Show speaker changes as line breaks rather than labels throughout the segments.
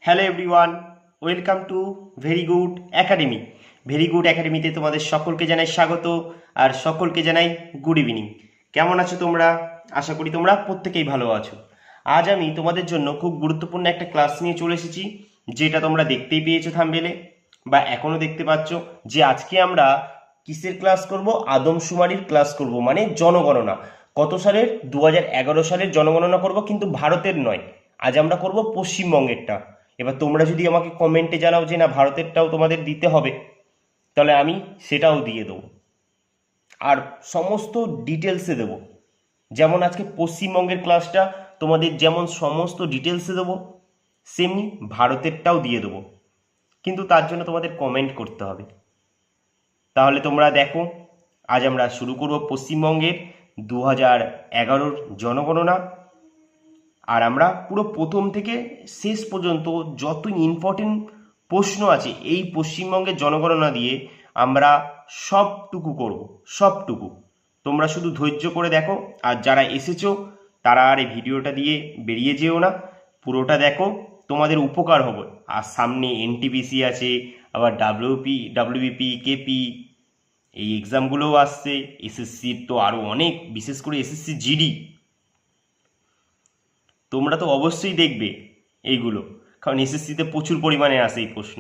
Hello everyone, welcome to very good academy. Very good একাডেমিতে তোমাদের সকলকে জানাই স্বাগত আর সকলকে জানাই গুড ইভিনিং। কেমন আছো তোমরা? আশা করি তোমরা প্রত্যেকেই ভালো আছো। আজ আমি তোমাদের জন্য খুব গুরুত্বপূর্ণ একটা ক্লাস নিয়ে চলে এসেছি, যেটা তোমরা দেখতেই পেয়েছো থাম্বনেলে বা এখনো দেখতে পাচ্ছ, যে আজকে আমরা কিসের ক্লাস করব? আদমশুমারির ক্লাস করব, মানে জনগণনা। কত সালের? 2011 সালের জনগণনা করব, কিন্তু ভারতের নয়। আজ আমরা করব পশ্চিমবঙ্গেরটা। এবার তোমরা যদি আমাকে কমেন্টে জানাও যে না, ভারতেরটাও তোমাদের দিতে হবে, তাহলে আমি সেটাও দিয়ে দেবো, আর সমস্ত ডিটেলসে দেবো। যেমন আজকে পশ্চিমবঙ্গের ক্লাসটা তোমাদের যেমন সমস্ত ডিটেলসে দেবো, সেমনি ভারতেরটাও দিয়ে দেবো, কিন্তু তার জন্য তোমাদের কমেন্ট করতে হবে। তাহলে তোমরা দেখো, আজ আমরা শুরু করব পশ্চিমবঙ্গের 2011 জনগণনা। আর আমরা পুরো প্রথম থেকে শেষ পর্যন্ত যত ইম্পর্টেন্ট প্রশ্ন আছে এই পশ্চিমবঙ্গের জনগণনা দিয়ে আমরা সবটুকু করব, সবটুকু। তোমরা শুধু ধৈর্য করে দেখো, আর যারা এসেছো তারা আর এই ভিডিওটা দিয়ে বেরিয়ে যেও না, পুরোটা দেখো, তোমাদের উপকার হবে। আর সামনে এনটিপিসি আছে, আবার ডাব্লিউবিপি, কেপি, এই এক্সামগুলোও আসছে। এসএসসির তো আরও অনেক, বিশেষ করে এসএসসি জিডি, তোমরা তো অবশ্যই দেখবে এইগুলো, কারণ এসএসসিতে প্রচুর পরিমাণে আসে এই প্রশ্ন।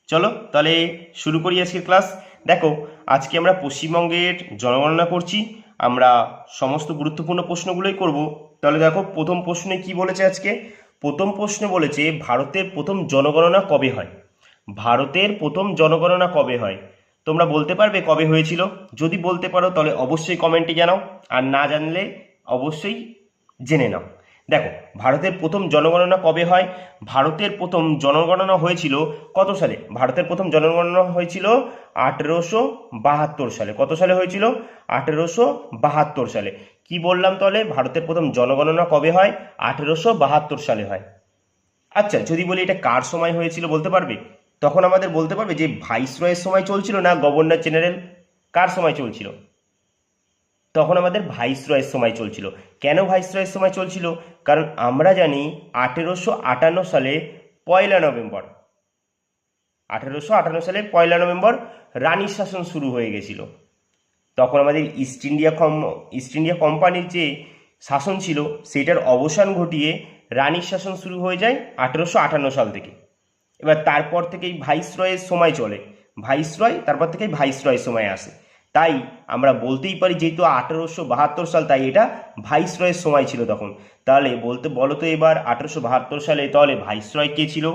চলো তাহলে শুরু করি আজকের ক্লাস। দেখো, আজকে আমরা পশ্চিমবঙ্গের জনগণনা করছি, আমরা সমস্ত গুরুত্বপূর্ণ প্রশ্নগুলোই করব। তাহলে দেখো, প্রথম প্রশ্নে কি বলেছে আজকে? প্রথম প্রশ্নে বলেছে ভারতের প্রথম জনগণনা কবে হয়। ভারতের প্রথম জনগণনা কবে হয়? তোমরা বলতে পারবে কবে হয়েছিল? যদি বলতে পারো তাহলে অবশ্যই কমেন্টে জানাও, আর না জানলে অবশ্যই জেনে নাও। দেখো, ভারতের প্রথম জনগণনা কবে হয়? ভারতের প্রথম জনগণনা হয়েছিল কত সালে? ভারতের প্রথম জনগণনা হয়েছিল 1872 সালে। কত সালে হয়েছিল? 1872 সালে। কি বললাম তাহলে? ভারতের প্রথম জনগণনা কবে হয়? 1872 সালে হয়। আচ্ছা, যদি বলি এটা কার সময় হয়েছিল বলতে পারবে? তখন আমাদের বলতে পারবে যে ভাইসরয়ের সময় চলছিল না গভর্নর জেনারেল, কার সময় চলছিল? তখন আমাদের ভাইসরয়ের সময় চলছিল। কেন ভাইসরয়ের সময় চলছিল? কারণ আমরা জানি 1858 সালে 1 নভেম্বর, 1858 সালে 1 নভেম্বর রানীর শাসন শুরু হয়ে গেছিল। তখন আমাদের ইস্ট ইন্ডিয়া কোম্পানির যে শাসন ছিল সেটার অবসান ঘটিয়ে রানীর শাসন শুরু হয়ে যায় 1858 সাল থেকে। এবার তারপর থেকেই ভাইসরয়ের সময় চলে, ভাইসরয়, তারপর থেকেই ভাইসরয়ের সময় আসে। তাই আমরা বলতেই পারি যেহেতু 1872 সাল, তাই এটা ভাইসরয়ের সময় ছিল তখন। তাহলে বলো তো এবার 1872 সালে তাহলে ভাইসরয় কে ছিল?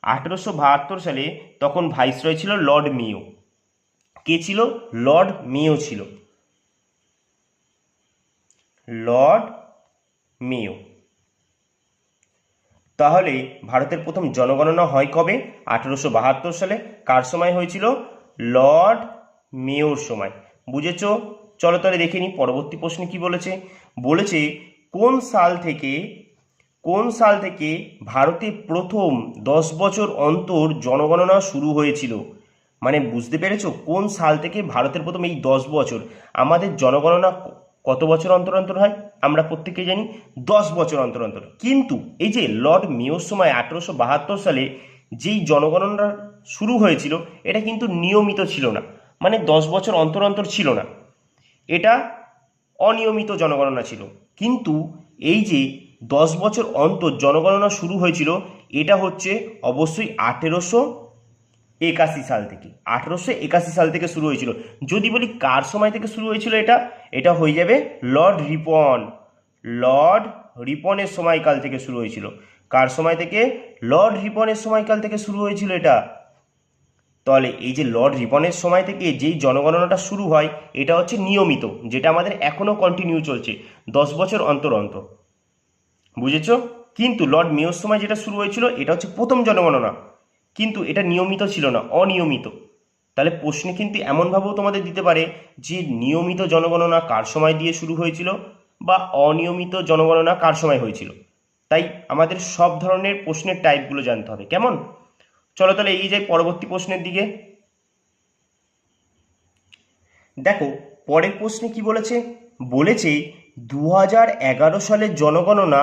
1872 সালে তখন ভাইসরয় ছিল লর্ড মেয়ো। কে ছিল? লর্ড মেয়ো ছিল, লর্ড মেয়ো। তাহলে ভারতের প্রথম জনগণনা হয় কবে? 1872 সালে। কার সময় হয়েছিল? লর্ড মেয়োর সময়। বুঝেছো? চলো তাহলে দেখে নিই পরবর্তী প্রশ্নে কি বলেছে। বলেছে কোন সাল থেকে ভারতে প্রথম 10 বছর অন্তর জনগণনা শুরু হয়েছিল? মানে বুঝতে পেরেছো? কোন সাল থেকে ভারতের প্রথম এই 10 বছর, আমাদের জনগণনা কত বছর অন্তর অন্তর হয়? আমরা প্রত্যেকেই জানি 10 বছর অন্তর অন্তর। কিন্তু এই যে লর্ড মেয়োর সময় 1872 সালে যেই জনগণনা শুরু হয়েছিল, এটা কিন্তু নিয়মিত ছিল না, মানে 10 বছর অন্তর অন্তর ছিল না, এটা অনিয়মিত জনগণনা ছিল। কিন্তু এই যে 10 বছর অন্তর জনগণনা শুরু হয়েছিল, এটা হচ্ছে অবশ্যই 1881 সাল থেকে। 1881 সাল থেকে শুরু হয়েছিল। যদি বলি কার সময় থেকে শুরু হয়েছিল, এটা হয়ে যাবে লর্ড রিপনের সময়কাল থেকে শুরু হয়েছিল। কার সময় থেকে? লর্ড রিপনের সময়কাল থেকে শুরু হয়েছিল এটা। তাহলে এই যে লর্ড রিপনের সময় থেকে যেই জনগণনাটা শুরু হয়, এটা হচ্ছে নিয়মিত, যেটা আমাদের এখনো কন্টিনিউ চলছে 10 বছর অন্তর অন্তর। বুঝেছো? কিন্তু লর্ড মেয়োর সময় যেটা শুরু হয়েছিল, এটা হচ্ছে প্রথম জনগণনা, কিন্তু এটা নিয়মিত ছিল না, অনিয়মিত। তাহলে প্রশ্নে কিন্তু এমনভাবেও তোমাদের দিতে পারে যে নিয়মিত জনগণনা কার সময় দিয়ে শুরু হয়েছিল, বা অনিয়মিত জনগণনা কার সময় হয়েছিল। তাই আমাদের সব ধরনের প্রশ্নের টাইপগুলো জানতে হবে। কেমন? চলো তাহলে এই যাই পরবর্তী প্রশ্নের দিকে। দেখো, পরের প্রশ্নে কি বলেছে? বলেছে 2011 সালের জনগণনা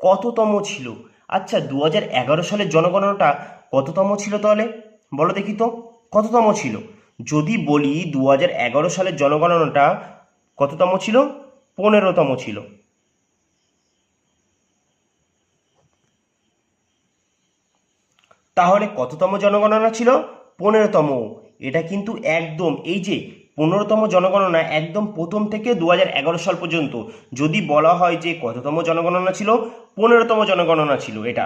কততম ছিল? আচ্ছা, 2011 সালের জনগণনাটা কততম ছিল তাহলে? বলো দেখি তো, কততম ছিল? যদি বলি 2011 সালের জনগণনাটা কততম ছিল? 15তম ছিল। তাহলে কততম জনগণনা ছিল? 15তম। এটা কিন্তু একদম এই যে 15তম জনগণনা একদম প্রথম থেকে 2011 সাল পর্যন্ত যদি বলা হয় যে কততম জনগণনা ছিল, 15তম জনগণনা ছিল এটা।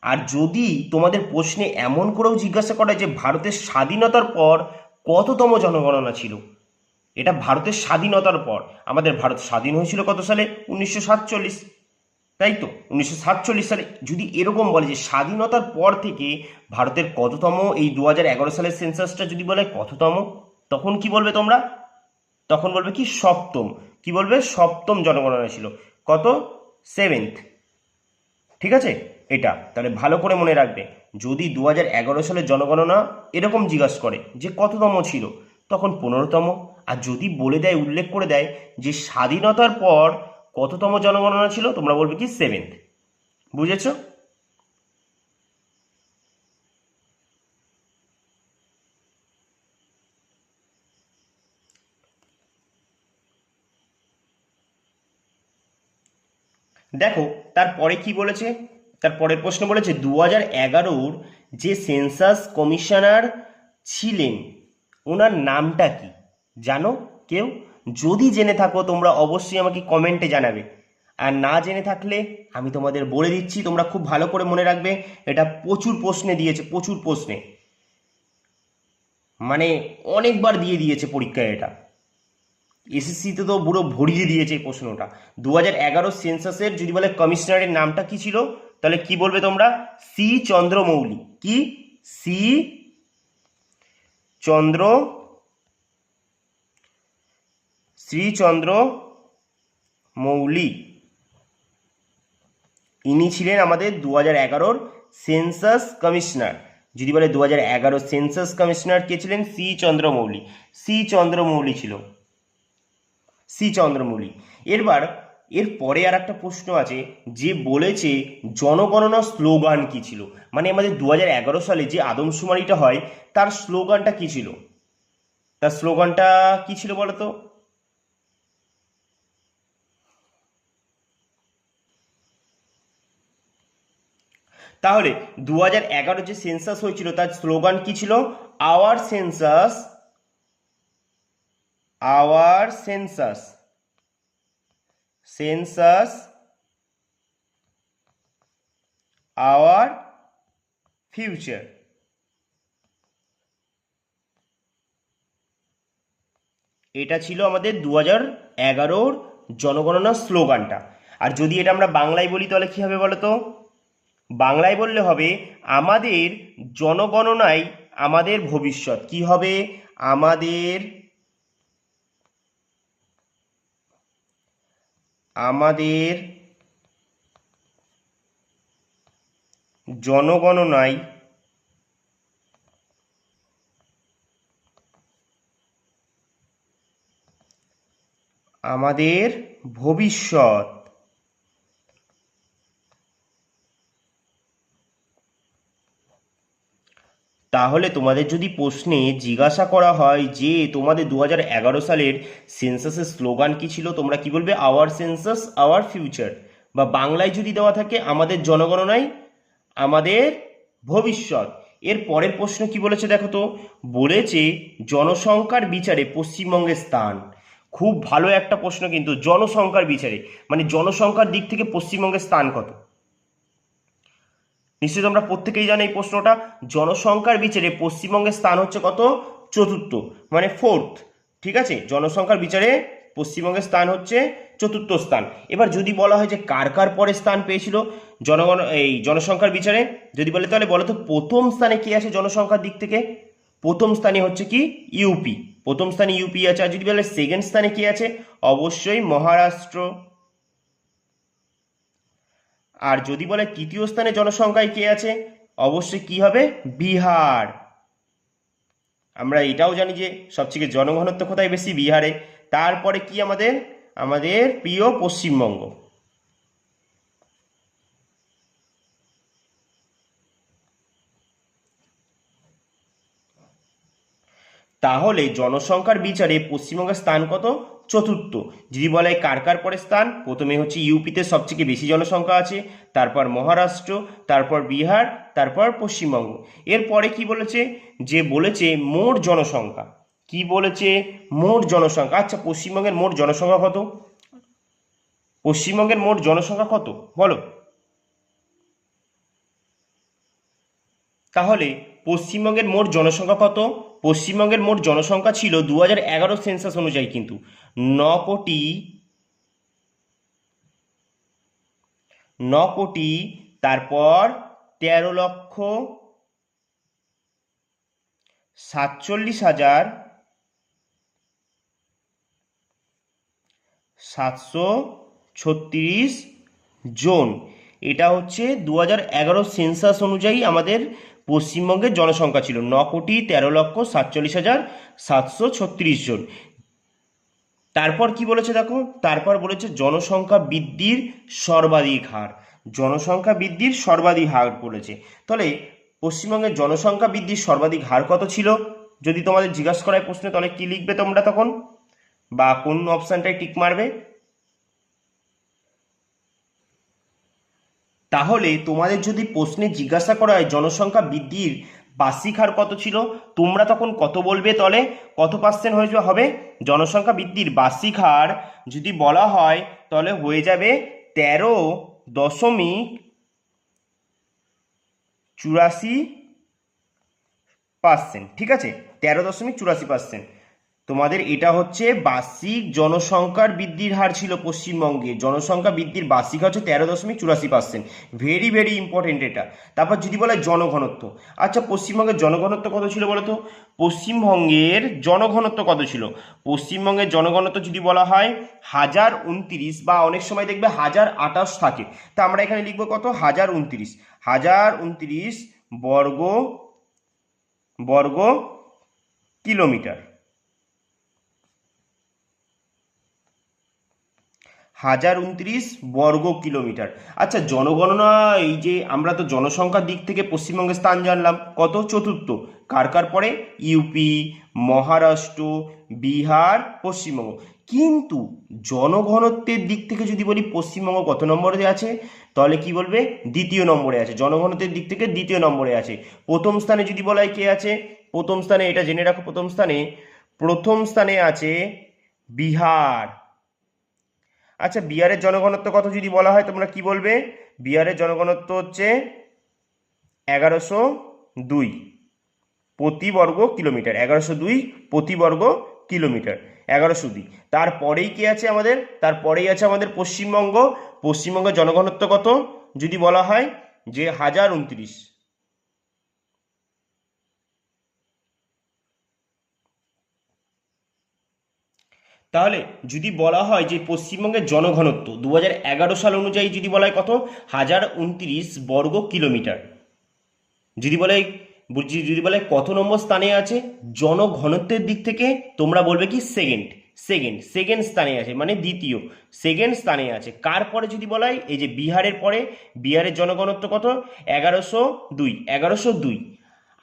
আর যদি তোমাদের প্রশ্নে এমন করেও জিজ্ঞাসা করে যে ভারতের স্বাধীনতার পর কততম জনগণনা ছিল, এটা ভারতের স্বাধীনতার পর। আমাদের ভারত স্বাধীন হয়েছিল কত সালে? 1947, তাই তো? 1947 সালে যদি এরকম বলে যে স্বাধীনতার পর থেকে ভারতের কততম, এই 2011 সালের সেন্সাসটা যদি বলে কততম, তখন কি বলবে তোমরা? তখন বলবে কি? সপ্তম। কি বলবে? সপ্তম জনগণনা ছিল। কত? 7th। ঠিক আছে? এটা তাহলে ভালো করে মনে রাখবে। যদি 2011 সালের জনগণনা এরকম জিজ্ঞাসা করে যে কততম ছিল, তখন 15তম। আর যদি বলে দেয়, উল্লেখ করে দেয় যে স্বাধীনতার পর কততম জনগণনা ছিল, তোমরা বলবে কি? 7th। বুঝেছ? দেখো তারপরে কি বলেছে। তার পরের প্রশ্ন বলেছে 2011-র যে সেন্সাস কমিশনার ছিলেন ওনার নামটা কি? জানো কেউ? যদি জেনে থাকো তোমরা অবশ্যই আমাকে কমেন্টে জানাবে। আর না জেনে থাকলে আমি তোমাদের বলে দিচ্ছি, তোমরা খুব ভালো করে মনে রাখবে। এটা প্রচুর প্রশ্নে দিয়েছে, প্রচুর প্রশ্নে, মানে অনেকবার দিয়ে দিয়েছে পরীক্ষায় এটা। এসএসসিতে তো পুরো ভরিয়ে দিয়েছে এই প্রশ্নটা। 2011 সেন্সাসের যদি বলে কমিশনারের নামটা কি ছিল, তাহলে কি বলবে তোমরা? সি চন্দ্রমৌলি। কি? সি চন্দ্র শ্রীচন্দ্র মৌলি। ইনি ছিলেন আমাদের 2011-র সেন্সাস কমিশনার। যদি বলে 2011 সেন্সাস কমিশনার কে ছিলেন? সি চন্দ্রমৌলি। সি চন্দ্রমৌলি ছিল। সি চন্দ্রমৌলি। এরবার এর পরে আর একটা প্রশ্ন আছে যে বলেছে জনগণনা স্লোগান কি ছিল। মানে আমাদের 2011 সালে যে আদমশুমারিটা হয় তার স্লোগানটা কি ছিল? তার স্লোগানটা কি ছিল বলো তো? তাহলে 2011 যে সেন্সাস হয়েছিল তার স্লোগান কি ছিল? Hour census, hour census, census our future. এটা ছিল আমাদের 2011-র জনগণনা স্লোগানটা। আর যদি এটা আমরা বাংলায় বলি তাহলে কি হবে বলো তো? বাংলায় বললে হবে আমাদের জনগণনাই আমাদের ভবিষ্যৎ। কি হবে? আমাদের, আমাদের জনগণনাই আমাদের ভবিষ্যৎ। তাহলে তোমাদের যদি প্রশ্নে জিজ্ঞাসা করা হয় যে তোমাদের 2011 সালের সেন্সাসের স্লোগান কি ছিল, তোমরা কি বলবে? Hour census our future. বা বাংলায় যদি দেওয়া থাকে আমাদের জনগণনাই আমাদের ভবিষ্যৎ। এর পরের প্রশ্ন কি বলেছে দেখো তো? বলেছে জনসংখ্যার বিচারে পশ্চিমবঙ্গের স্থান। খুব ভালো একটা প্রশ্ন কিন্তু, জনসংখ্যার বিচারে মানে জনসংখ্যার দিক থেকে পশ্চিমবঙ্গের স্থান কত? নিশ্চয়ই তোমরা প্রত্যেকেই জানো এই প্রশ্নটা। জনসংখ্যার বিচারে পশ্চিমবঙ্গের স্থান হচ্ছে কত? চতুর্থ, মানে 4th। ঠিক আছে? জনসংখ্যার বিচারে পশ্চিমবঙ্গের স্থান হচ্ছে চতুর্থ স্থান। এবার যদি বলা হয় যে কার কার পরে স্থান পেয়েছিল এই জনসংখ্যার বিচারে, যদি বলে তাহলে বলো তো প্রথম স্থানে কে আছে জনসংখ্যার দিক থেকে? প্রথম স্থানে হচ্ছে কি? ইউপি। প্রথম স্থানে ইউপি আছে। আর যদি বলে সেকেন্ড স্থানে কে আছে? অবশ্যই মহারাষ্ট্র। আর যদি বলে তৃতীয় স্থানে জনসংখ্যায় কে আছে? অবশ্যই কি হবে? বিহার। আমরা এটাও জানি যে সবথেকে জনঘনত্ব কোথায় বেশি? বিহারে। তারপরে কি আমাদের? আমাদের প্রিয় পশ্চিমবঙ্গ। তাহলে জনসংখ্যার বিচারে পশ্চিমবঙ্গের স্থান কত? চতুর্থ। যদি বলা হয় কার কার পরে স্থান, প্রথমে হচ্ছে ইউপিতে সবথেকে বেশি জনসংখ্যা আছে, তারপর মহারাষ্ট্র, তারপর বিহার, তারপর পশ্চিমবঙ্গ। এরপরে কি বলেছে? যে বলেছে মোট জনসংখ্যা। কি বলেছে? মোট জনসংখ্যা। আচ্ছা, পশ্চিমবঙ্গের মোট জনসংখ্যা কত? পশ্চিমবঙ্গের মোট জনসংখ্যা কত বলো? তাহলে পশ্চিমবঙ্গের মোট জনসংখ্যা কত? পশ্চিমবঙ্গের মোট জনসংখ্যা ছিল 2011 সেন্সাস অনুযায়ী কিন্তু 9 কোটি, তারপর 13,47,736 জন। এটা হচ্ছে 2011 সেন্সাস অনুযায়ী আমাদের পশ্চিমবঙ্গের জনসংখ্যা ছিল 9,13,47,736 জন। তারপর কি বলেছে দেখো, তারপর বলেছে জনসংখ্যা বৃদ্ধির সর্বাধিক হার। জনসংখ্যা বৃদ্ধির সর্বাধিক হার বলেছে। তাহলে পশ্চিমবঙ্গের জনসংখ্যা বৃদ্ধির সর্বাধিক হার কত ছিল? যদি তোমাদের জিজ্ঞাসা করায় প্রশ্নে, তাহলে কি লিখবে তোমরা তখন, বা কোন অপশানটায় টিক মারবে? তাহলে তোমাদের যদি প্রশ্নে জিজ্ঞাসা করা হয় জনসংখ্যা বৃদ্ধির বার্ষিক হার কত ছিল, তোমরা তখন কত বলবে? তাহলে কত পার্সেন্ট হবে জনসংখ্যা বৃদ্ধির বার্ষিক হার? যদি বলা হয় তাহলে হয়ে যাবে 13.84%। ঠিক আছে, 13.84%। তোমাদের এটা হচ্ছে বার্ষিক জনসংখ্যার বৃদ্ধির হার ছিল পশ্চিমবঙ্গে। জনসংখ্যা বৃদ্ধির বার্ষিক হচ্ছে 13.84%। ভেরি ভেরি ইম্পর্টেন্ট এটা। তারপর যদি বলে জনঘনত্ব, আচ্ছা পশ্চিমবঙ্গের জনঘনত্ব কত ছিল বলো তো? পশ্চিমবঙ্গের জনঘনত্ব কত ছিল? পশ্চিমবঙ্গের জনঘনত্ব যদি বলা হয় 1029, বা অনেক সময় দেখবে 1028 থাকে, তা আমরা এখানে লিখবো কত? 1029 বর্গ কিলোমিটার। 1029 বর্গ কিলোমিটার। আচ্ছা, জনগণনা, এই যে আমরা তো জনসংখ্যার দিক থেকে পশ্চিমবঙ্গের স্থান জানলাম কত? চতুর্থ। কার কার পরে? ইউপি, মহারাষ্ট্র, বিহার, পশ্চিমবঙ্গ। কিন্তু জনঘনত্বের দিক থেকে যদি বলি পশ্চিমবঙ্গ কত নম্বরে আছে, তাহলে কি বলবে? দ্বিতীয় নম্বরে আছে। জনঘনত্বের দিক থেকে দ্বিতীয় নম্বরে আছে। প্রথম স্থানে যদি বলা হয় কে আছে? প্রথম স্থানে, এটা জেনে রাখো, প্রথম স্থানে আছে বিহার। আচ্ছা, বিহারের জনঘনত্ব কত যদি বলা হয় তোমরা কি বলবে? বিহারের জনঘনত্ব হচ্ছে 1102 প্রতি বর্গ কিলোমিটার। 1102 প্রতি বর্গ কিলোমিটার, 1102। তারপরেই কি আছে আমাদের? তারপরেই আছে আমাদের পশ্চিমবঙ্গ। পশ্চিমবঙ্গের জনঘনত্ব কত যদি বলা হয়? যে 1029। তাহলে যদি বলা হয় যে পশ্চিমবঙ্গের জনঘনত্ব 2011 সাল অনুযায়ী যদি বলা হয় কত? 1029 বর্গ কিলোমিটার। যদি বলে কত নম্বর স্থানে আছে জনঘনত্বের দিক থেকে, তোমরা বলবে কি? সেকেন্ড স্থানে আছে, মানে দ্বিতীয়, সেকেন্ড স্থানে আছে। কার পরে যদি বলা হয়? এই যে বিহারের পরে। বিহারের জনঘনত্ব কত? 1102।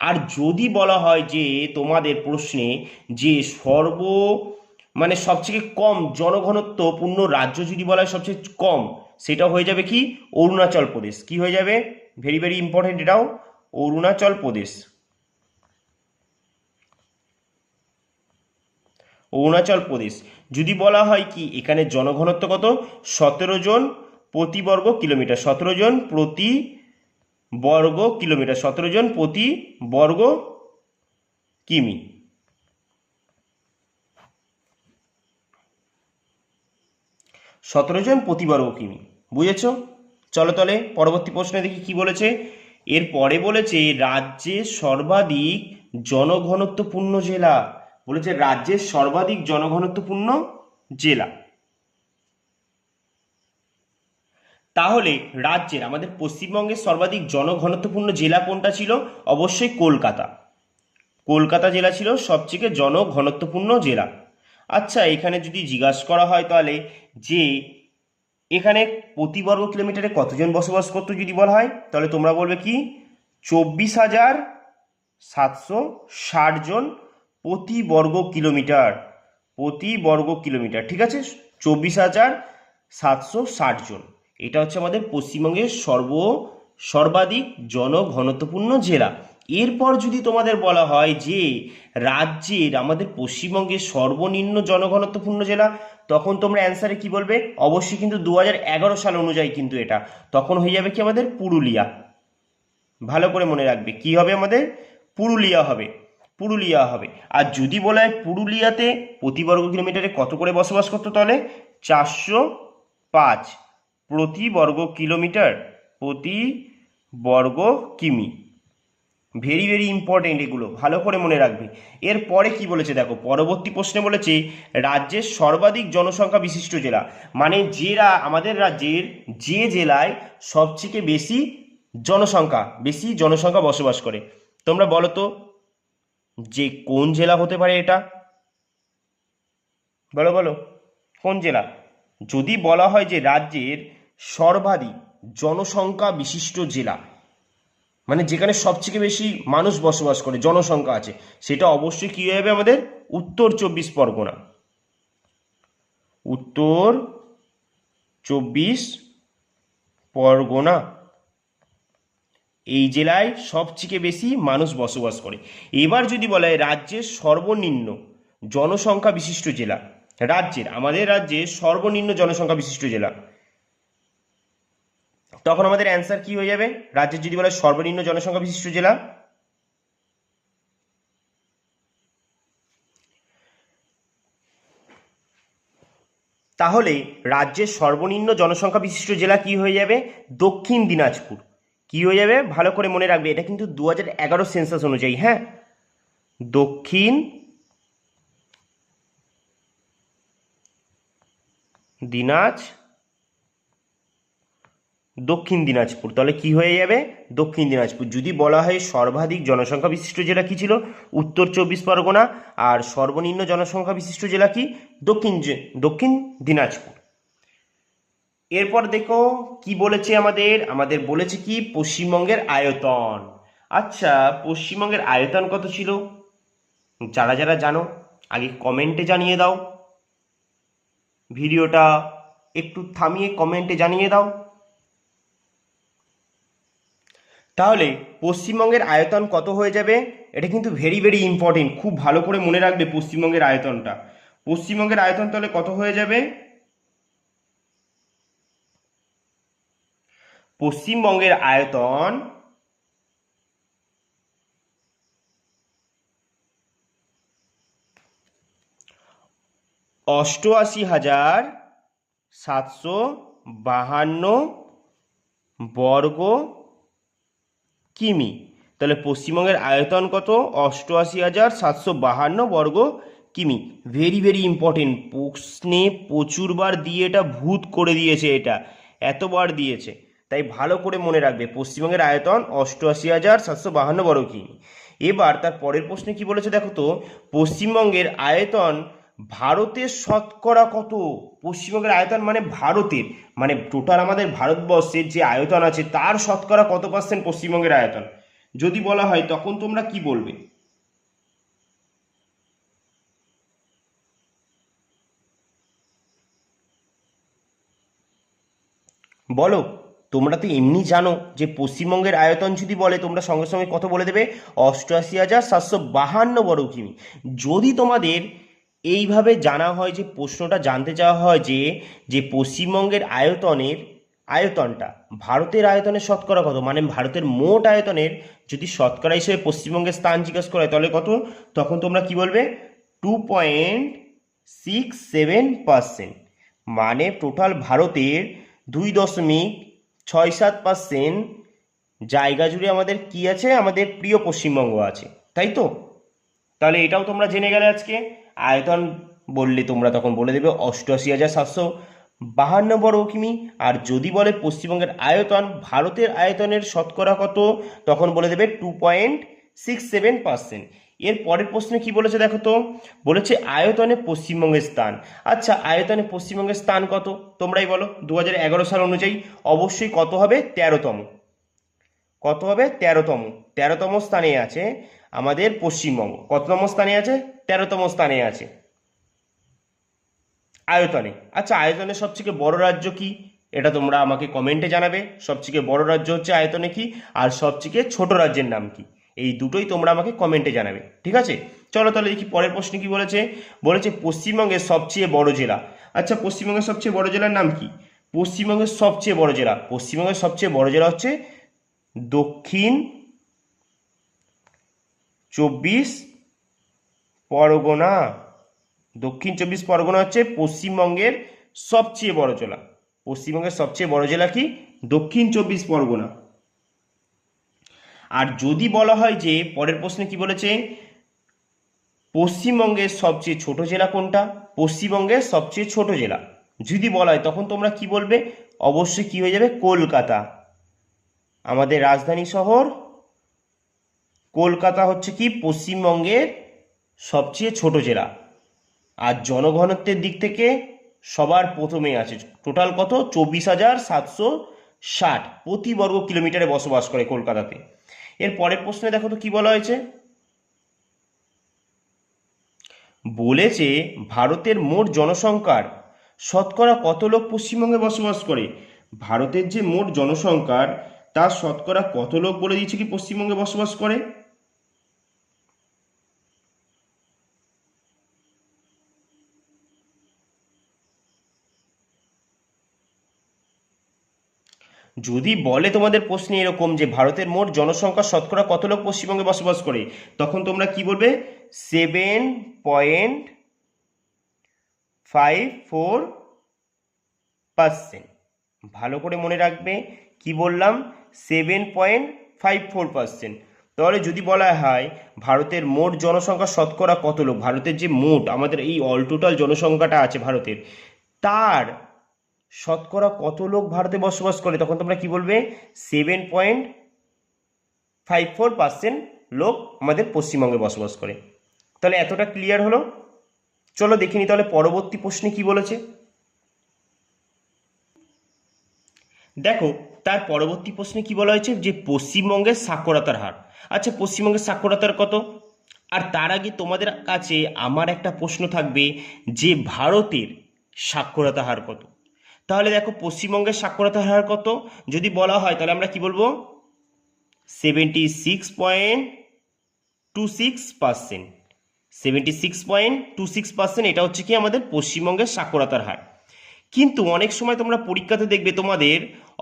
আর যদি বলা হয় যে তোমাদের প্রশ্নে যে মানে সবথেকে কম জনঘনত্বপূর্ণ রাজ্য যদি বলা হয় সবচেয়ে কম, সেটা হয়ে যাবে কি? অরুণাচল প্রদেশ। কি হয়ে যাবে? ভেরি ভেরি ইম্পর্টেন্ট এটাও, অরুণাচল প্রদেশ। অরুণাচল প্রদেশ। যদি বলা হয় কি এখানে জনঘনত্ব কত? 17 জন প্রতি বর্গ কিলোমিটার। 17 জন প্রতি বর্গ কিলোমিটার, 17 জন প্রতি বর্গ কিমি। সতেরো জন প্রতি বর্গ কিমি। বুঝেছ? চলো তাহলে পরবর্তী প্রশ্নে দেখি কি বলেছে। এর পরে বলেছে রাজ্যের সর্বাধিক জনঘনত্বপূর্ণ জেলা। বলেছে রাজ্যের সর্বাধিক জনঘনত্বপূর্ণ জেলা। তাহলে রাজ্যের, আমাদের পশ্চিমবঙ্গের সর্বাধিক জনঘনত্বপূর্ণ জেলা কোনটা ছিল? অবশ্যই কলকাতা। কলকাতা জেলা ছিল সবথেকে জনঘনত্বপূর্ণ জেলা। আচ্ছা, এখানে যদি জিজ্ঞাসা করা হয় তাহলে যে এখানে প্রতি বর্গ কিলোমিটারে কতজন বসবাস করতো যদি বলা হয়, তাহলে তোমরা বলবে কি? 24,760 জন প্রতি বর্গ কিলোমিটার, প্রতি বর্গ কিলোমিটার, ঠিক আছে, 24,760 জন। এটা হচ্ছে আমাদের পশ্চিমবঙ্গের সর্বাধিক জনঘনত্বপূর্ণ জেলা। এরপর যদি তোমাদের বলা হয় যে রাজ্যের আমাদের পশ্চিমবঙ্গের সর্বনিম্ন জনঘনত্বপূর্ণ জেলা, তখন তোমরা অ্যান্সারে কি বলবে? অবশ্যই কিন্তু 2011 সাল অনুযায়ী কিন্তু এটা তখন হয়ে যাবে কি আমাদের পুরুলিয়া। ভালো করে মনে রাখবে কি হবে আমাদের? পুরুলিয়া হবে, পুরুলিয়া হবে। আর যদি বলা হয় পুরুলিয়াতে প্রতি বর্গ কিলোমিটারে কত করে বসবাস করতো, তাহলে 405 প্রতি বর্গ কিলোমিটার, প্রতি বর্গ কিমি। ভেরি ভেরি ইম্পর্টেন্ট, এগুলো ভালো করে মনে রাখবে। এরপরে কি বলেছে দেখো, পরবর্তী প্রশ্নে বলেছে রাজ্যের সর্বাধিক জনসংখ্যা বিশিষ্ট জেলা, মানে আমাদের রাজ্যের যে জেলায় সবথেকে বেশি জনসংখ্যা বসবাস করে। তোমরা বলো তো যে কোন জেলা হতে পারে এটা? বলো বলো, কোন জেলা? যদি বলা হয় যে রাজ্যের সর্বাধিক জনসংখ্যা বিশিষ্ট জেলা, মানে যেখানে সবথেকে বেশি মানুষ বসবাস করে, জনসংখ্যা আছে, সেটা অবশ্যই কি হবে আমাদের? উত্তর 24 পরগনা। উত্তর 24 পরগনা এই জেলায় সবথেকে বেশি মানুষ বসবাস করে। এবার যদি বলা হয় রাজ্যের সর্বনিম্ন জনসংখ্যা বিশিষ্ট জেলা, আমাদের রাজ্যের সর্বনিম্ন জনসংখ্যা বিশিষ্ট জেলা, তখন আমাদের অ্যান্সার কি হয়ে যাবে? রাজ্যের যদি বলা হয় সর্বনিম্ন জনসংখ্যা বিশিষ্ট জেলা, তাহলে রাজ্যের সর্বনিম্ন জনসংখ্যা বিশিষ্ট জেলা কি হয়ে যাবে? দক্ষিণ দিনাজপুর। কি হয়ে যাবে? ভালো করে মনে রাখবে, এটা কিন্তু 2011 সেন্সাস অনুযায়ী, হ্যাঁ, দক্ষিণ দিনাজপুর। তাহলে কি হয়ে যাবে? দক্ষিণ দিনাজপুর। যদি বলা হয় সর্বাধিক জনসংখ্যা বিশিষ্ট জেলা কি ছিল? উত্তর 24 পরগনা। আর সর্বনিম্ন জনসংখ্যা বিশিষ্ট জেলা কি? দক্ষিণ দিনাজপুর। এরপর দেখো কি বলেছে আমাদের বলেছে কি পশ্চিমবঙ্গের আয়তন। আচ্ছা, পশ্চিমবঙ্গের আয়তন কত ছিল? যারা যারা জানো আগে কমেন্টে জানিয়ে দাও, ভিডিওটা একটু থামিয়ে কমেন্টে জানিয়ে দাও। তাহলে পশ্চিমবঙ্গের আয়তন কত হয়ে যাবে? এটা কিন্তু ভেরি ভেরি ইম্পর্টেন্ট, খুব ভালো করে মনে রাখবে পশ্চিমবঙ্গের আয়তনটা। পশ্চিমবঙ্গের আয়তন তাহলে কত হয়ে যাবে? পশ্চিমবঙ্গের আয়তন 88,752 বর্গ কিমি। তাহলে পশ্চিমবঙ্গের আয়তন কত? 88,752 বর্গ কিমি। ভেরি ভেরি ইম্পর্টেন্ট, প্রশ্নে প্রচুরবার দিয়ে এটা ভূত করে দিয়েছে, এটা এতবার দিয়েছে, তাই ভালো করে মনে রাখবে পশ্চিমবঙ্গের আয়তন 88,752 বর্গ কিমি। এবার তার পরের প্রশ্নে কি বলেছে দেখো তো, পশ্চিমবঙ্গের আয়তন ভারতের শতকরা কত? পশ্চিমবঙ্গের আয়তন মানে ভারতের, মানে টোটাল আমাদের ভারতবর্ষের যে আয়তন আছে তার শতকরা কত পার্সেন্ট পশ্চিমবঙ্গের আয়তন যদি বলা হয়, তখন তোমরা কি বলবে? বলো। তোমরা তো এমনি জানো যে পশ্চিমবঙ্গের আয়তন যদি বলে তোমরা সঙ্গে সঙ্গে কত বলে দেবে? 88,752 বর্গ কিমি। যদি তোমাদের এইভাবে জানা হয়, যে প্রশ্নটা জানতে চাওয়া হয় যে পশ্চিমবঙ্গের আয়তনটা ভারতের আয়তনের শতকরা কত, মানে ভারতের মোট আয়তনের যদি শতকরা হিসেবে পশ্চিমবঙ্গের স্থান জিজ্ঞাসা করে তাহলে কত, তখন তোমরা কি বলবে? 2.67%। মানে টোটাল ভারতের 2.67% জায়গা জুড়ে আমাদের কি আছে? আমাদের প্রিয় পশ্চিমবঙ্গ আছে, তাই তো? তাহলে এটাও তোমরা জেনে গেলে আজকে। আয়তন বললে তোমরা তখন বলে দেবে 88,752 বর্গ কিমি। আর যদি বলে পশ্চিমবঙ্গের আয়তন ভারতের আয়তনের শতকরা কত, তখন বলে দেবে 2.67%। এর পরের প্রশ্নে কি বলেছে দেখো তো, বলেছে আয়তনে পশ্চিমবঙ্গের স্থান। আচ্ছা, আয়তনে পশ্চিমবঙ্গের স্থান কত তোমরাই বলো? 2011 সাল অনুযায়ী অবশ্যই কত হবে? 13তম। কত হবে? 13তম স্থানে আছে আমাদের পশ্চিমবঙ্গ। কত নম্বর স্থানে আছে? 13তম স্থানে আছে আয়তনে। আচ্ছা, আয়তনে সবথেকে বড় রাজ্য কি, এটা তোমরা আমাকে কমেন্টে জানাবে। সবথেকে বড় রাজ্য হচ্ছে আয়তনে কি, আর সবথেকে ছোট রাজ্যের নাম কি, এই দুটোই তোমরা আমাকে কমেন্টে জানাবে। ঠিক আছে, চলো তাহলে দেখি পরের প্রশ্ন কি বলেছে। বলেছে পশ্চিমবঙ্গের সবচেয়ে বড় জেলা। আচ্ছা, পশ্চিমবঙ্গের সবচেয়ে বড় জেলার নাম কি? পশ্চিমবঙ্গের সবচেয়ে বড় জেলা, পশ্চিমবঙ্গের সবচেয়ে বড় জেলা হচ্ছে দক্ষিণ 24 পরগনা। দক্ষিণ 24 পরগনা হচ্ছে পশ্চিমবঙ্গের সবচেয়ে বড় জেলা। পশ্চিমবঙ্গের সবচেয়ে বড় জেলা কি? দক্ষিণ 24 পরগনা। আর যদি বলা হয় যে পরের প্রশ্নে কি বলেছে, পশ্চিমবঙ্গের সবচেয়ে ছোট জেলা কোনটা? পশ্চিমবঙ্গের সবচেয়ে ছোট জেলা যদি বলা হয় তখন তোমরা কি বলবে? অবশ্যই কি হয়ে যাবে? কলকাতা। আমাদের রাজধানী শহর কলকাতা হচ্ছে কি পশ্চিমবঙ্গের সবচেয়ে ছোট জেলা। আর জনঘনত্বের দিক থেকে সবার প্রথমে আছে। টোটাল কত? 24,760 প্রতি বর্গ কিলোমিটারে বসবাস করে কলকাতাতে। এর পরের প্রশ্নে দেখো তো কি বলা হয়েছে। বলেছে ভারতের মোট জনসংখ্যার শতকরা কত লোক পশ্চিমবঙ্গে বসবাস করে? ভারতের যে মোট জনসংখ্যার তার শতকরা কত লোক বলে দিয়েছে কি পশ্চিমবঙ্গে বসবাস করে? যদি বলে তোমাদের প্রশ্নে এরকম যে ভারতের মোট জনসংখ্যার শতকরা কত লোক পশ্চিমবঙ্গে বসবাস করে, তখন তোমরা কি বলবে? 7.54%। ভালো করে মনে রাখবে কি বললাম, 7.54%। তাহলে যদি বলা হয় ভারতের মোট জনসংখ্যা শতকরা কত লোক, ভারতের যে মোট আমাদের এই অল টোটাল জনসংখ্যাটা আছে ভারতের, তার শতকরা কত লোক ভারতে বসবাস করে, তখন তোমরা কি বলবে? 7.54% লোক আমাদের পশ্চিমবঙ্গে বসবাস করে। তাহলে এতটা ক্লিয়ার হলো। চলো দেখিনি তাহলে পরবর্তী প্রশ্নে কি বলেছে। দেখো তার পরবর্তী প্রশ্নে কি বলা হয়েছে যে পশ্চিমবঙ্গের সাক্ষরতার হার। আচ্ছা, পশ্চিমবঙ্গের সাক্ষরতার কত? আর তার আগে তোমাদের কাছে আমার একটা প্রশ্ন থাকবে যে ভারতের সাক্ষরতা হার কত? তাহলে দেখো পশ্চিমবঙ্গের সাক্ষরতা হার কত যদি বলা হয় তাহলে আমরা কি বলবো? 76.26%। 76.26% এটা হচ্ছে কি আমাদের পশ্চিমবঙ্গের সাক্ষরতার হার। কিন্তু অনেক সময় তোমরা পরীক্ষাতে দেখবে তোমাদের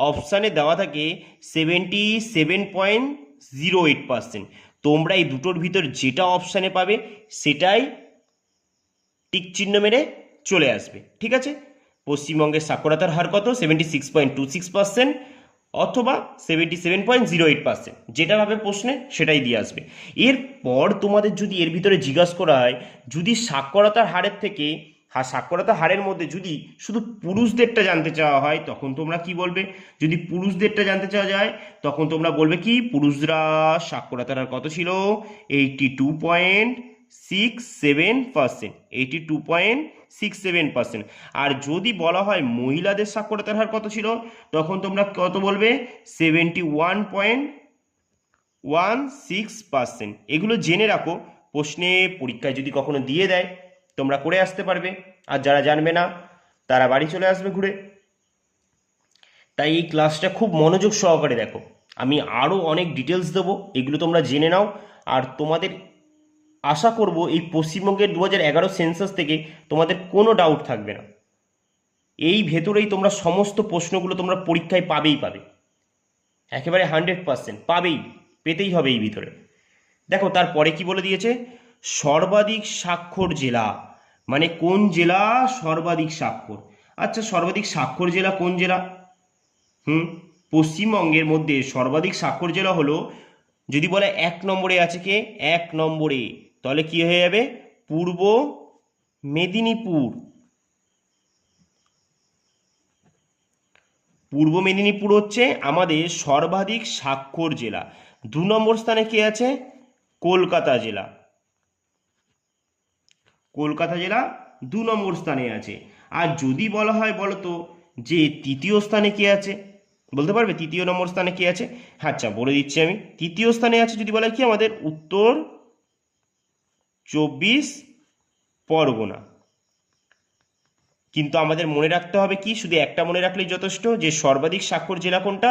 অপশানে দেওয়া থাকে 77.08%। তোমরা এই দুটোর ভিতর যেটা অপশানে পাবে সেটাই টিক চিহ্ন মেরে চলে আসবে। ঠিক আছে, পশ্চিমবঙ্গের সাক্ষরতার হার কত? 76.26% অথবা 77.08%, যেটা ভাবে প্রশ্নে সেটাই দিয়ে আসবে। এরপর তোমাদের যদি এর ভিতরে জিজ্ঞাসা করা হয় যদি সাক্ষরতার হারের থেকে সাক্ষরতার হারের মধ্যে যদি শুধু পুরুষদেরটা জানতে চাওয়া হয় তখন তোমরা কি বলবে? যদি পুরুষদেরটা জানতে চাওয়া যায় তখন তোমরা বলবে কি পুরুষরা সাক্ষরতার হার কত ছিল? 82.67%। 82.67%। আর যদি বলা হয় মহিলাদের সাক্ষরতার হার কত ছিল তখন তোমরা কত বলবে? 71.16%। এগুলো জেনে রাখো, প্রশ্নে পরীক্ষায় যদি কখনো দিয়ে দেয় তোমরা করে আসতে পারবে। আর যারা জানবে না তারা বাড়ি চলে আসবে ঘুরে। তাই এই ক্লাসটা খুব মনোযোগ সহকারে দেখো, আমি আরও অনেক ডিটেলস দেবো, এগুলো তোমরা জেনে নাও। আর তোমাদের আশা করব এই পশ্চিমবঙ্গের 2011 সেন্সাস থেকে তোমাদের কোনো ডাউট থাকবে না। এই ভেতরেই তোমরা সমস্ত প্রশ্নগুলো তোমরা পরীক্ষায় পাবেই পাবে, একেবারে 100% পাবেই, পেতেই হবে এই ভিতরে। দেখো তারপরে কি বলে দিয়েছে, সর্বাধিক স্বাক্ষর জেলা, মানে কোন জেলা সর্বাধিক স্বাক্ষর। আচ্ছা, সর্বাধিক স্বাক্ষর জেলা কোন জেলা? পশ্চিমবঙ্গের মধ্যে সর্বাধিক স্বাক্ষর জেলা হলো, যদি বলে 1 নম্বরে আছে কে? 1 নম্বরে, তাহলে কি হয়ে যাবে? পূর্ব মেদিনীপুর। পূর্ব মেদিনীপুর হচ্ছে আমাদের সর্বাধিক স্বাক্ষর জেলা। 2 নম্বর স্থানে কে আছে? কলকাতা জেলা। কলকাতা জেলা 2 নম্বর স্থানে আছে। আর যদি বলা হয় বলতো যে তৃতীয় স্থানে কে আছে, বলতে পারবে তৃতীয় নম্বর স্থানে কে আছে? আচ্ছা বলে দিচ্ছি আমি, তৃতীয় স্থানে আছে যদি বলা হয় কি আমাদের উত্তর 24 পরগনা। কিন্তু আমাদের মনে রাখতে হবে কি, শুধু একটা মনে রাখলেই যথেষ্ট, যে সর্বাধিক স্বাক্ষর জেলা কোনটা?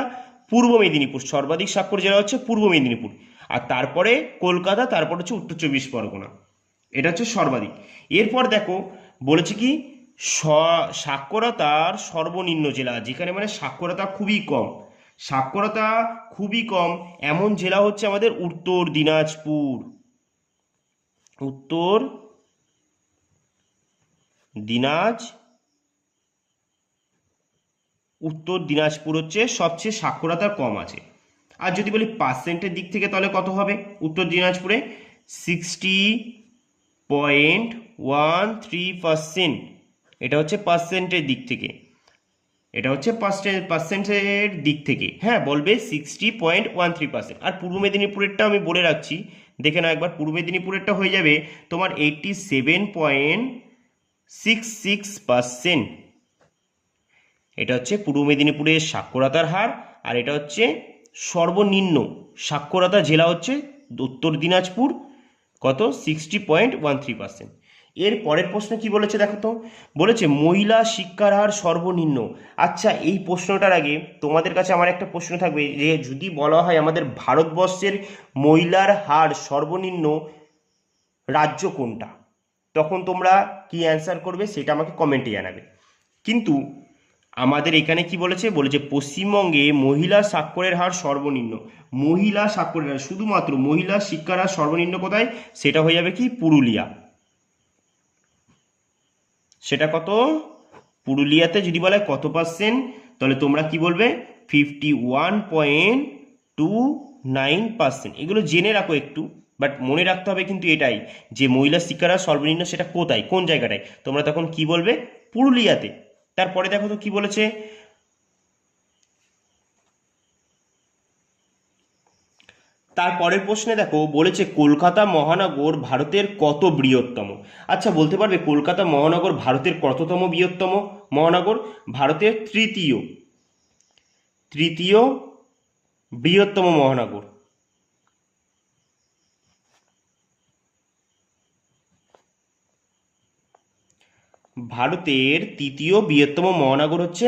পূর্ব মেদিনীপুর। সর্বাধিক স্বাক্ষর জেলা হচ্ছে পূর্ব মেদিনীপুর, আর তারপরে কলকাতা, তারপর হচ্ছে উত্তর চব্বিশ পরগনা। এটা হচ্ছে সর্বাধিক। এরপর দেখো বলেছে কি, সাক্ষরতার সর্বনিম্ন জেলা, যেখানে মানে সাক্ষরতা খুবই কম, সাক্ষরতা খুবই কম এমন জেলা হচ্ছে আমাদের উত্তর দিনাজপুর। উত্তর দিনাজপুর হচ্ছে সবচেয়ে সাক্ষরতা কম আছে। আর যদি বলি পার্সেন্টের দিক থেকে, তাহলে কত হবে উত্তর দিনাজপুরে? 60.13%। এটা হচ্ছে পার্সেন্টের দিক থেকে, এটা হচ্ছে পার্সেন্টের দিক থেকে, হ্যাঁ বলবে 60.13%। আর পূর্ব মেদিনীপুরেরটা আমি বলে রাখছি, দেখে নাও একবার। পূর্ব মেদিনীপুরেরটা হয়ে যাবে তোমার 87.66%। এটা হচ্ছে পূর্ব মেদিনীপুরের সাক্ষরতার হার, আর এটা হচ্ছে সর্বনিম্ন সাক্ষরতা জেলা হচ্ছে উত্তর দিনাজপুর, কত? 60.13%। এর পরের প্রশ্ন কি বলেছে দেখো তো, বলেছে মহিলা শিক্ষার হার সর্বনিম্ন। আচ্ছা, এই প্রশ্নটার আগে তোমাদের কাছে আমার একটা প্রশ্ন থাকবে, যে যদি বলা হয় আমাদের ভারতবর্ষের মহিলার হার সর্বনিম্ন রাজ্য কোনটা, তখন তোমরা কি অ্যান্সার করবে সেটা আমাকে কমেন্টে জানাবে। কিন্তু আমাদের এখানে কি বলেছে, বলেছে পশ্চিমবঙ্গে মহিলা স্বাক্ষরের হার সর্বনিম্ন। মহিলা স্বাক্ষরের হার, শুধুমাত্র মহিলা শিক্ষার হার সর্বনিম্ন কোথায়? সেটা হয়ে যাবে কি, পুরুলিয়া। সেটা কত? পুরুলিয়াতে যদি বলে কত পার্সেন্ট, তাহলে তোমরা কি বলবে? 51.29%। এগুলো জেনে রাখো একটু, বাট মনে রাখতে হবে কিন্তু এটাই, যে মহিলা শিক্ষার হার সর্বনিম্ন সেটা কোথায়, কোন জায়গাটায়, তোমরা তখন কি বলবে? পুরুলিয়াতে। তারপরে দেখো তো কি বলেছে, তারপরের প্রশ্নে দেখো বলেছে কলকাতা মহানগর ভারতের কত বৃহত্তম। আচ্ছা, বলতে পারবে কলকাতা মহানগর ভারতের কততম বৃহত্তম মহানগর? ভারতের তৃতীয় বৃহত্তম মহানগর। ভারতের তৃতীয় বৃহত্তম মহানগর হচ্ছে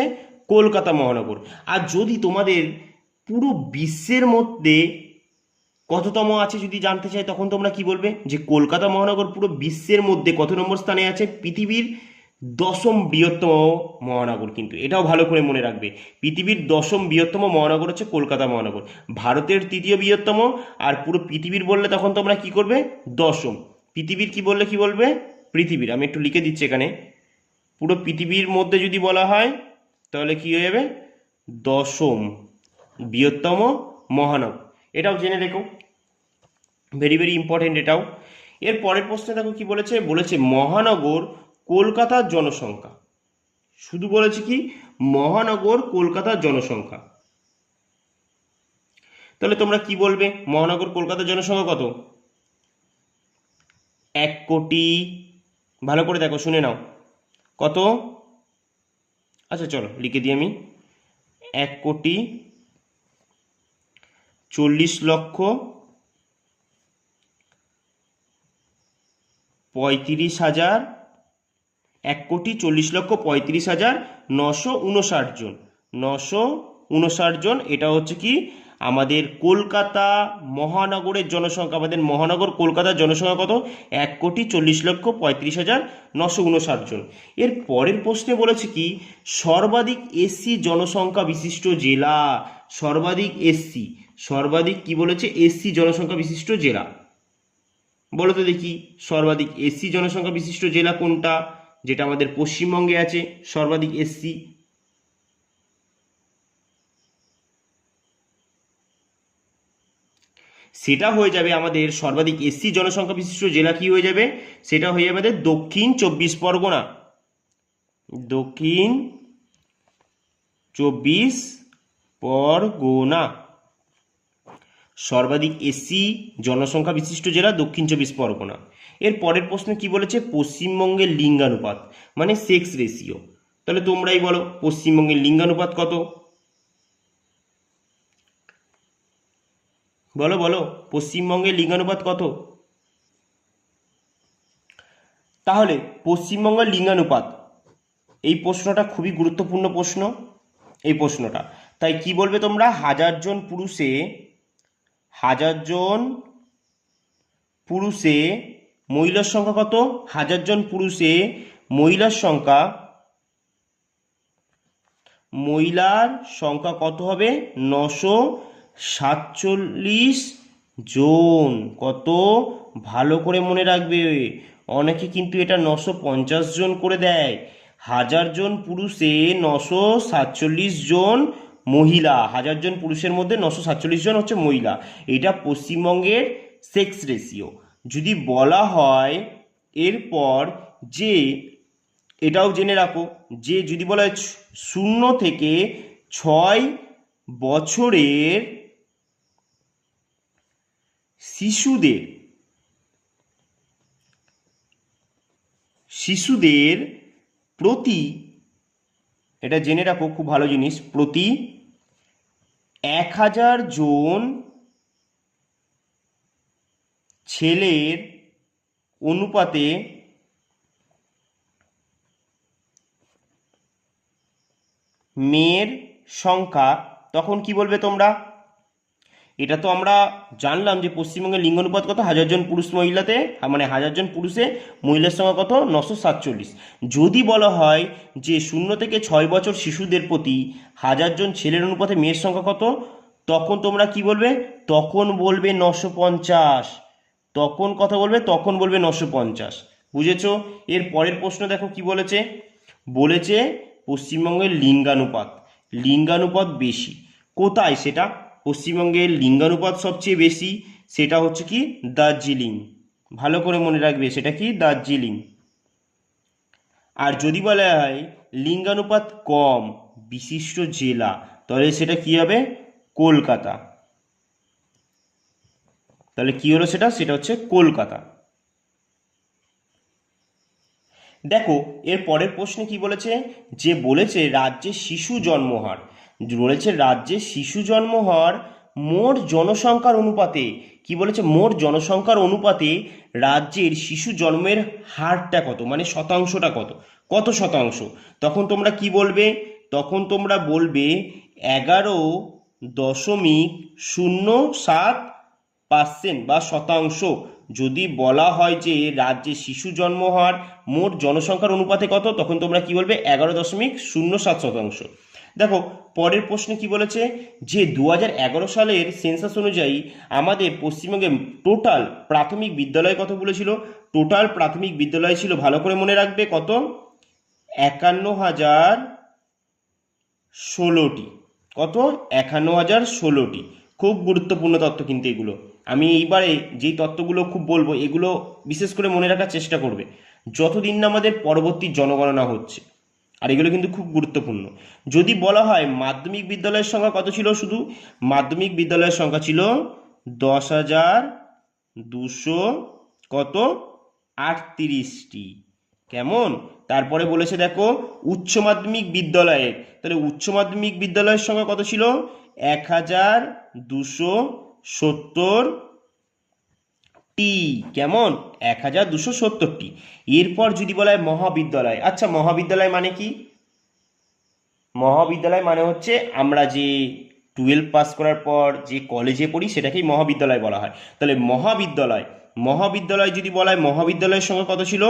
কলকাতা মহানগর। আর যদি তোমাদের পুরো বিশ্বের মধ্যে কততম আছে যদি জানতে চাই, তখন তোমরা কি বলবে? যে কলকাতা মহানগর পুরো বিশ্বের মধ্যে কত নম্বর স্থানে আছে? পৃথিবীর 10ম বৃহত্তম মহানগর। কিন্তু এটাও ভালো করে মনে রাখবে, পৃথিবীর 10ম বৃহত্তম মহানগর হচ্ছে কলকাতা মহানগর। ভারতের তৃতীয় বৃহত্তম, আর পুরো পৃথিবীর বললে তখন তোমরা কি করবে? 10ম। পৃথিবীর কি বললে কি বলবে? পৃথিবীর, আমি একটু লিখে দিচ্ছি এখানে, পুরো পৃথিবীর মধ্যে যদি বলা হয় তাহলে কি হয়ে যাবে? 10ম বৃহত্তম মহানগর। এটাও জেনে রেখো, ভেরি ভেরি ইম্পর্টেন্ট এটাও। এর পরের প্রশ্নে দেখো কি বলেছে, বলেছে মহানগর কলকাতার জনসংখ্যা। শুধু বলেছে কি, মহানগর কলকাতার জনসংখ্যা। তাহলে তোমরা কি বলবে? মহানগর কলকাতার জনসংখ্যা কত? 1 কোটি, ভালো করে দেখো, শুনে নাও, কত? আচ্ছা চলো লিখে দিই আমি, 1,40,35,000, 1,40,35,959 জন, 959 জন। এটা হচ্ছে কি আমাদের কলকাতা মহানগরের জনসংখ্যা। আমাদের মহানগর কলকাতার জনসংখ্যা কত? 1,40,35,959 জন। এর পরের প্রশ্নে বলেছে কি, সর্বাধিক এসসি জনসংখ্যা বিশিষ্ট জেলা। সর্বাধিক কি বলেছে? এসসি জনসংখ্যা বিশিষ্ট জেলা। বলো তো দেখি, সর্বাধিক এসসি জনসংখ্যা বিশিষ্ট জেলা কোনটা, যেটা আমাদের পশ্চিমবঙ্গে আছে সর্বাধিক এসসি? সেটা হয়ে যাবে আমাদের সর্বাধিক এসসি জনসংখ্যা বিশিষ্ট জেলা, কি হয়ে যাবে? সেটা হয়ে যাবে আমাদের দক্ষিণ চব্বিশ পরগনা। দক্ষিণ চব্বিশ পরগনা সর্বাধিক এসসি জনসংখ্যা বিশিষ্ট জেলা দক্ষিণ চব্বিশ পরগনা। এর পরের প্রশ্ন কি বলেছে? পশ্চিমবঙ্গের লিঙ্গানুপাত, মানে সেক্স রেশিও। তাহলে তোমরাই বলো পশ্চিমবঙ্গের লিঙ্গানুপাত কত? বলো পশ্চিমবঙ্গের লিঙ্গানুপাত কত? তাহলে পশ্চিমবঙ্গের লিঙ্গানুপাত, এই প্রশ্নটা খুবই গুরুত্বপূর্ণ প্রশ্ন এই প্রশ্নটা। তাই কি বলবে তোমরা, 1000 জন পুরুষে মহিলার সংখ্যা কত? 1000 জন পুরুষে মহিলার সংখ্যা কত হবে? 947 জন। কত? ভালো করে মনে রাখবে, অনেকে কিন্তু এটা 950 জন করে দেয়। 1000 জন পুরুষে 947 জন মহিলা, 1000 জন পুরুষের মধ্যে 947 জন হচ্ছে মহিলা। এটা পশ্চিমবঙ্গের সেক্স রেশিও। যদি বলা হয় এরপর যে, এটাও জেনে রাখো যে যদি বলা হয় 0 থেকে 6 বছরের শিশুদের প্রতি, এটা জেনে রাখো খুব ভালো জিনিস, প্রতি 1000 জন ছেলের অনুপাতে মেয়ের সংখ্যা, তখন কি বলবে তোমরা? এটা তো আমরা জানলাম যে পশ্চিমবঙ্গের লিঙ্গানুপাত কত, 1000 জন পুরুষ মহিলাতে, মানে 1000 জন পুরুষে মহিলার সংখ্যা কত? 947। যদি বলা হয় যে 0 থেকে 6 বছর শিশুদের প্রতি 1000 জন ছেলের অনুপাতে মেয়ের সংখ্যা কত, তখন তোমরা কি বলবে? তখন বলবে 950। তখন কথা বলবে, তখন বলবে 950। বুঝেছো? এর পরের প্রশ্ন দেখো কি বলেছে। বলেছে পশ্চিমবঙ্গের লিঙ্গানুপাত বেশি। কোথায় সেটা? পশ্চিমবঙ্গের লিঙ্গানুপাত সবচেয়ে বেশি, সেটা হচ্ছে কি? দার্জিলিং। ভালো করে মনে রাখবে, সেটা কি? দার্জিলিং। আর যদি বলা হয় লিঙ্গানুপাত কম বিশিষ্ট জেলা, তাহলে সেটা কি হবে? কলকাতা। তাহলে কি হলো সেটা? সেটা হচ্ছে কলকাতা। দেখো এর পরের প্রশ্নে কি বলেছে, যে বলেছে রাজ্যে শিশু জন্মহার, বলেছে রাজ্যে শিশু জন্মহার মোট জনসংখ্যার অনুপাতে, কি বলেছে? মোট জনসংখ্যার অনুপাতে রাজ্যের শিশু জন্মের হারটা কত, মানে শতাংশটা কত, কত শতাংশ? তখন তোমরা কি বলবে? তখন তোমরা বলবে 11.07% বা শতাংশ। যদি বলা হয় যে রাজ্যে শিশু জন্ম হার মোট জনসংখ্যার অনুপাতে কত, তখন তোমরা কি বলবে? 11.07%। দেখো পরের প্রশ্নে কি বলেছে, যে 2011 সালের সেন্সাস অনুযায়ী আমাদের পশ্চিমবঙ্গে টোটাল প্রাথমিক বিদ্যালয় কত বলেছিল? টোটাল প্রাথমিক বিদ্যালয় ছিল, ভালো করে মনে রাখবে, কত? 51,016টি। কত? 51,016টি। খুব গুরুত্বপূর্ণ তথ্য কিন্তু এগুলো। আমি এইবারে যেই তথ্যগুলো খুব বলবো, এগুলো বিশেষ করে মনে রাখার চেষ্টা করবে যতদিন না আমাদের পরবর্তী জনগণনা হচ্ছে। আর এগুলো কিন্তু খুব গুরুত্বপূর্ণ। যদি বলা হয় মাধ্যমিক বিদ্যালয়ের সংখ্যা কত ছিল, শুধু মাধ্যমিক বিদ্যালয়ের সংখ্যা ছিল 10,200 কত? 38টি। কেমন? তারপরে বলেছে দেখো উচ্চ মাধ্যমিক বিদ্যালয়ে, তাহলে উচ্চ মাধ্যমিক বিদ্যালয়ের সংখ্যা কত ছিল? 1,270টি। কেমন? 1,270টি। এরপর যদি বলা হয় মহাবিদ্যালয়, আচ্ছা মহাবিদ্যালয় মানে কি? মহাবিদ্যালয় মানে হচ্ছে আমরা যে 12 পাস করার পর যে কলেজে পড়ি সেটাকেই মহাবিদ্যালয় বলা হয়। তাহলে মহাবিদ্যালয় যদি বলা হয়, মহাবিদ্যালয়ের সংখ্যা কত ছিল?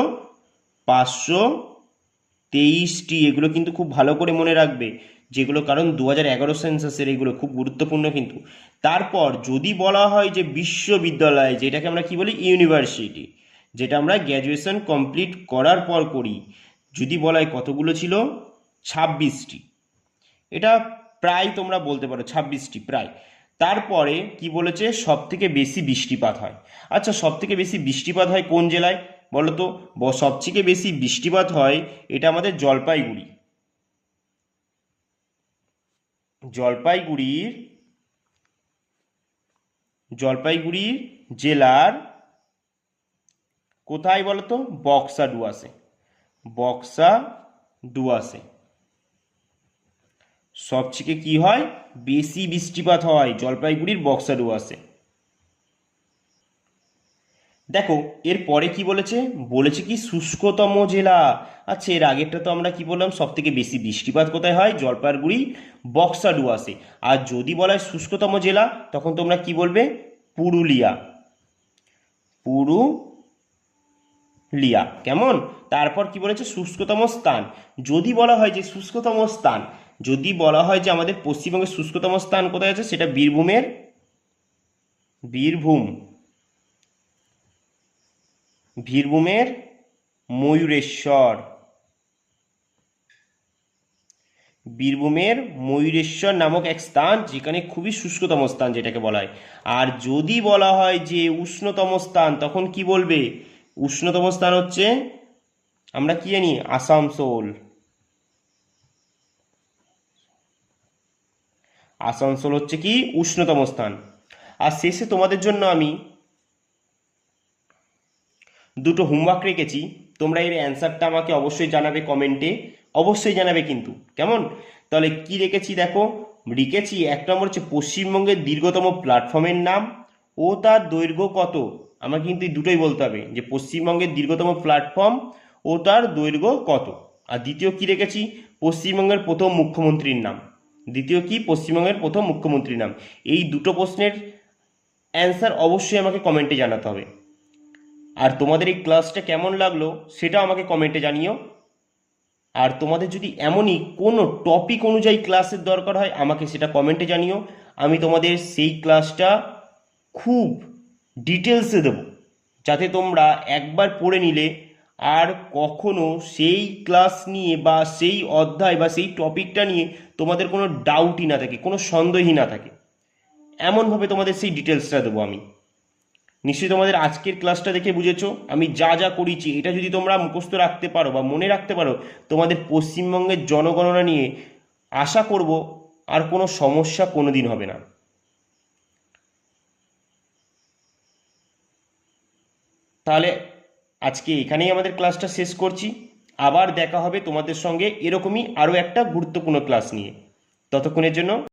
523টি। এগুলো কিন্তু খুব ভালো করে মনে রাখবে যেগুলো, কারণ 2011 সেন্সাসের, এগুলো খুব গুরুত্বপূর্ণ কিন্তু। তারপর যদি বলা হয় যে বিশ্ববিদ্যালয়, যেটাকে আমরা কি বলি? ইউনিভার্সিটি, যেটা আমরা গ্র্যাজুয়েশন কমপ্লিট করার পর করি, যদি বলা হয় কতগুলো ছিল? 26টি। এটা প্রায় তোমরা বলতে পারো 26টি প্রায়। তারপরে কি বলেছে? সব থেকে বেশি বৃষ্টিপাত হয়। আচ্ছা সব থেকে বেশি বৃষ্টিপাত হয় কোন জেলায় বলো তো? সবথেকে বেশি বৃষ্টিপাত হয়, এটা আমাদের জলপাইগুড়ির জেলার কোথায় বলো তো? বক্সা ডুয়ার্সে সবথেকে কি হয়? বেশি বৃষ্টিপাত হয় জলপাইগুড়ির বক্সা ডুয়ার্সে। দেখো এর পরে কি বলেছে, বলেছে কি শুষ্কতম জেলা। আচ্ছা, এর আগেরটা তো আমরা কি বললাম, সব থেকে বেশি বৃষ্টিপাত কোথায় হয়, জলপাইগুড়ি বক্সা ডুয়ার্সে। আর যদি বলা হয় শুষ্কতম জেলা, তখন তোমরা কি বলবে, পুরুলিয়া, পুরুলিয়া। কেমন? তারপর কি বলেছে, শুষ্কতম স্থান। যদি বলা হয় যে শুষ্কতম স্থান, যদি বলা হয় যে আমাদের পশ্চিমবঙ্গের শুষ্কতম স্থান কোথায় আছে, সেটা বীরভূম, বীরভূমের ময়ূরেশ্বর, বীরভূমের ময়ূরেশ্বর নামক এক স্থান, যেখানে খুবই শুষ্কতম স্থান যেটাকে বলা হয়। আর যদি বলা হয় যে উষ্ণতম স্থান, তখন কি বলবে, উষ্ণতম স্থান হচ্ছে, আমরা কি জানি, আসানসোল, আসানসোল হচ্ছে কি উষ্ণতম স্থান। আর শেষে তোমাদের জন্য আমি দুটো হোমওয়ার্ক রেখেছি, তোমরা এর অ্যান্সারটা আমাকে অবশ্যই জানাবে কমেন্টে, অবশ্যই জানাবে কিন্তু, কেমন? তাহলে কি রেখেছি দেখো, লিখেছি 1 নম্বর হচ্ছে পশ্চিমবঙ্গের দীর্ঘতম প্ল্যাটফর্মের নাম ও তার দৈর্ঘ্য কত। আমার কিন্তু এই দুটোই বলতে হবে, যে পশ্চিমবঙ্গের দীর্ঘতম প্ল্যাটফর্ম ও তার দৈর্ঘ্য কত। আর দ্বিতীয় কি রেখেছি, পশ্চিমবঙ্গের প্রথম মুখ্যমন্ত্রীর নাম। দ্বিতীয় কি, পশ্চিমবঙ্গের প্রথম মুখ্যমন্ত্রীর নাম। এই দুটো প্রশ্নের অ্যান্সার অবশ্যই আমাকে কমেন্টে জানাতে হবে। আর তোমাদের এই ক্লাসটা কেমন লাগলো সেটাও আমাকে কমেন্টে জানিও। আর তোমাদের যদি এমনই কোনো টপিক অনুযায়ী ক্লাসের দরকার হয়, আমাকে সেটা কমেন্টে জানিও। আমি তোমাদের সেই ক্লাসটা খুব ডিটেলসে দেবো, যাতে তোমরা একবার পড়ে নিলে আর কখনো সেই ক্লাস নিয়ে বা সেই অধ্যায় বা সেই টপিকটা নিয়ে তোমাদের কোনো ডাউটই না থাকে, কোনো সন্দেহই না থাকে। এমনভাবে তোমাদের সেই ডিটেলসটা দেবো আমি। নিশ্চয়ই তোমাদের আজকের ক্লাসটা দেখে বুঝেছো আমি যা যা করেছি, এটা যদি তোমরা মুখস্থ রাখতে পারো বা মনে রাখতে পারো, তোমাদের পশ্চিমবঙ্গের জনগণনা নিয়ে আশা করব আর কোনো সমস্যা কোনোদিন হবে না। তাহলে আজকে এখানেই আমাদের ক্লাসটা শেষ করছি। আবার দেখা হবে তোমাদের সঙ্গে এরকমই আরও একটা গুরুত্বপূর্ণ ক্লাস নিয়ে। ততক্ষণের জন্য